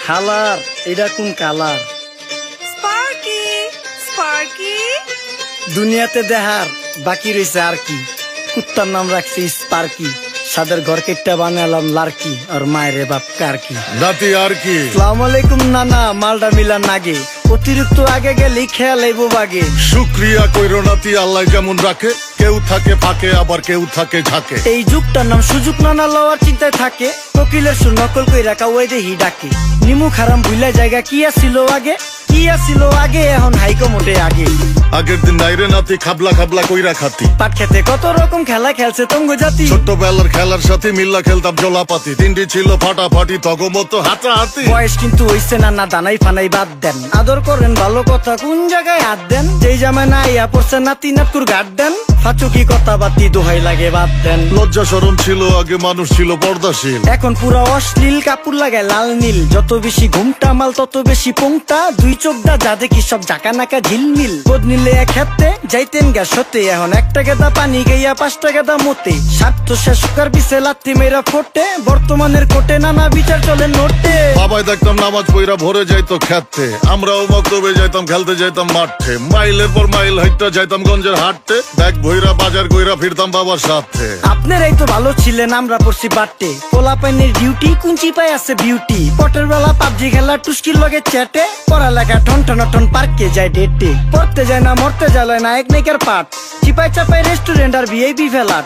খালার এটা কোন কালার? স্পার্কি স্পার্কি দুনিয়াতে দেহার বাকি রয়েছে আর কি। কুত্তার নাম রাখছি স্পার্কি, সাদের ঘর কেটটা বানালাম লার্কি, আর মায়ের বাপ কারকি। নাতি আর কি? আসসালামু আলাইকুম নানা, মালডা মিলা নাগে, অতিরিক্ত আগে গেলে খেয়াল আইব বাগে। শুক্রিয়া কইরো নাতি, আল্লাহ যেমন রাখে, কেউ থাকে ফাঁকে আবার কেউ থাকে ঝাঁকে। এই যুগটার নাম সুযোগ নানা লওয়ার চিন্তায় থাকে, কোকিলের সুর নকল কই রাখা ওই দেহি ডাকে। নিমু খারাম ভুলা জায়গা কি আসিল আগে, কি আসিল আগে, এখন হাইকো মোটে আগে। আগের দিন নাইরে নাতি খাবলা খাবলা কইরা খাতি, পাট খেতে কত রকম খেলা খেলছে তঙ্গ জাতি। ছোট্টবেলার খেলার সাথে মিল্লা খেলতাম জলাপাতি, তিনটি ছিল ফাটাফাটি তগমতো হাতাহাতি। বয়স কিন্তু হইছে না দানাই ফানাই বাদ দেন, আদর করেন ভালো কথা কোন জায়গায় হাত দেন। যেই জামায় না ইয়া পড়ছে নাতি নাতকুর গাট দেন, ফাচুকি কথা বাতি দোহাই লাগে বাদ দেন। লজ্জা শরম ছিল আগে, মানুষ ছিল পর্দাশীল, এখন পুরো অশ্লীল কাপড় লাগায় লাল নীল। যত বেশি ঘুমটা মাল তত বেশি পোংটা, দুই চোখটা যা দেখি সব জাকা নাকা ঝিলমিল। বোধ নিলে এক হাতে যাইতেন গ্যাস হতে, এখন একটা গেদা পানি গাইয়া 5টা গেদা মতে। স্বার্থ শেষকার পিছে লাত্তি মেয়েরা ফোটে, বর্তমানের কোটে নানা বিচার চলে নোটে। বাবাই দেখতাম নামাজ পইরা ভরে যাইতো খেতে, আমরাও মক্তবে যাইতাম খেলতে যাইতাম মাঠে। মাইলের পর মাইল হাইটটা যাইতাম গঞ্জের হাটতে, ব্যাগ ভইরা বাজার কইরা ফিরতাম বাবার সাথে। আপনারাই তো ভালো ছিলেন, আমরা পড়ছি বাটে। পোলা পাইনের ডিউটি কুঞ্চি পাই আছে বিউটি, পটের বেলা পাবজি খেলা টুস্কির লগে চ্যাটে। পড়ালেখা ঠন ঠন ঠন পার্কে যায় ডেটে, পড়তে যায় না মরতে যায় নায়ক নায়িকার পাঠ। চিপাই চাপাই রেস্টুরেন্ট আর ভিআইপি ফেলাট,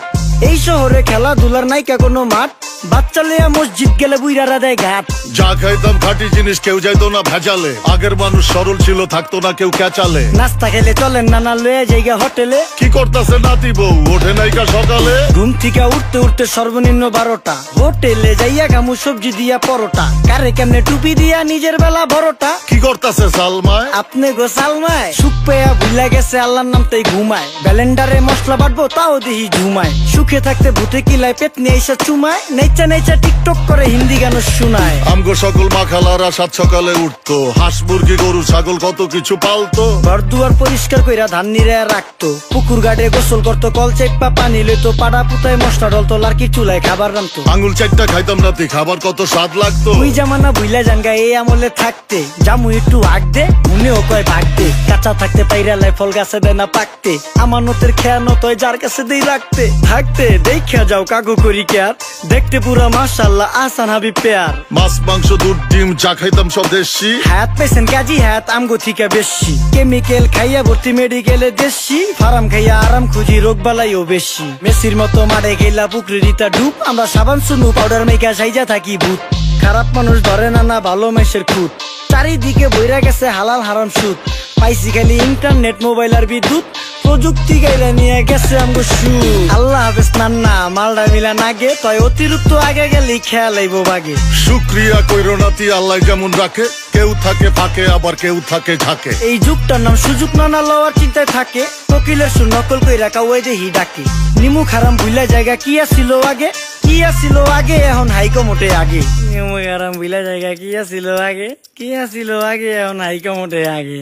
এই শহরে খেলাধুলার নাইকা কোনো মাঠ। বাচ্চা লিয়া মসজিদ গেলে বুইরারা দেয় ঘাট। যা খাইতাম খাঁটি জিনিস, কেউ যাইতো না ভেজালে। আগের মানুষ সরল ছিল, থাকতো না কেউ ক্যাচালে। নাস্তা খেলে চলেন নানা লয়ে জায়গা হোটেলে। কি করতাছে নাতি বউ, ওঠে নাইকা সকালে। ঘুম থেকে উঠতে উঠতে সর্বনিম্ন 12টা, হোটেলে যাইয়া গামু সবজি দিয়া পরোটা। কারে কেমনে টুপি দিয়া নিজের বেলা বড়টা। কি করতাছে সালমায়? আপনি গোসালমায় সুখ পেয়া ভুলা গেছে আল্লাহর নাম তাই ঘুমায়। ব্যালেন্ডারে মশলা বাটবো তাও দেহি ঝুমায়। সুখে থাকতে ভূতে কিলায় পেট নিয়ে এসে চুমায়। নেচা নেচা টিকটক করে হিন্দি গান শোনায়। আমগো সকল মাখালারা সাত সকালে উঠতো, হাঁস মুরগি গরু ছাগল কত কিছু পালতো। ঘর দুয়ার পরিষ্কার কইরা ধান নিরে রাখতো, পুকুর গাড়ে গোসল করতো, কল চেপা পানি লইতো। পাড়া পুতায় মশলা ডলতো, লার্কি চুলায় খাবার রান্তো। আঙুল চারটা খাইতাম নাতি, খাবার কত স্বাদ লাগতো। ওই জামানা ভুইলা জানগা এই আমলে থাকতে, জামু একটু আগ দে মনেও কয় ভাগ দে। কাঁচা থাকতে পাইরালায় ফল গাছে দেয় না পাকতে, আমানতের খেয়ানত হয় যার কাছে দেই রাখতে। থাকতে দেখা যাও কাগু করি কেয়ার, দেখতে পুরা মাশাআল্লাহ আসান হাবিব পেয়ার। মাছ মাংস দুধ ডিম চা খাইতাম সব দেশি, হাত পেছেন কাজী হাত আমগো থিকা বেশি। কেমিক্যাল খাইয়া ভর্তি মেডিকেলে দেশি, ফার্ম খাইয়া আরাম খুঁজি রোগ বালাইও বেশি। মেসির মতো মারে গেলা পুকুরে রিতা ডুব, আমরা সাবান সুনু পাউডার মেকা সাইজা থাকি ভূত। খারাপ মানুষ ধরে না ভালো মেসের খুঁত, চারিদিকে বইরা গেছে হালাল হারাম সুদ। পাইছি খালি ইন্টারনেট মোবাইল আর বিদ্যুৎ, প্রযুক্তি গাইলা নিয়ে গেছে আমগো সু। আল্লাহ হাফেজ নান্না, মালডা মিলা নাগে, তয় অতিরিক্ত আগে গেলে খেয়াল আইব বাগে। শুক্রিয়া কইরো নাতি, আল্লাহ যেমন রাখে, কেউ থাকে ফাঁকে আবার কেউ থাকে ঝাঁকে। এই যুগটার নাম সুযোগ নানা লওয়ার চিন্তায় থাকে, কোকিলের সুর নকল কই রাখা ওই দেহি ডাকে। নিমু খারাম ভুলা জায়গা কি আসিল আগে, কি আসিল আগে, এখন হাইকো মোটে আগে। নিমু খারাম ভুলা জায়গা কি আসিল আগে, কি আসিল আগে, এখন হাইকো মোটে আগে।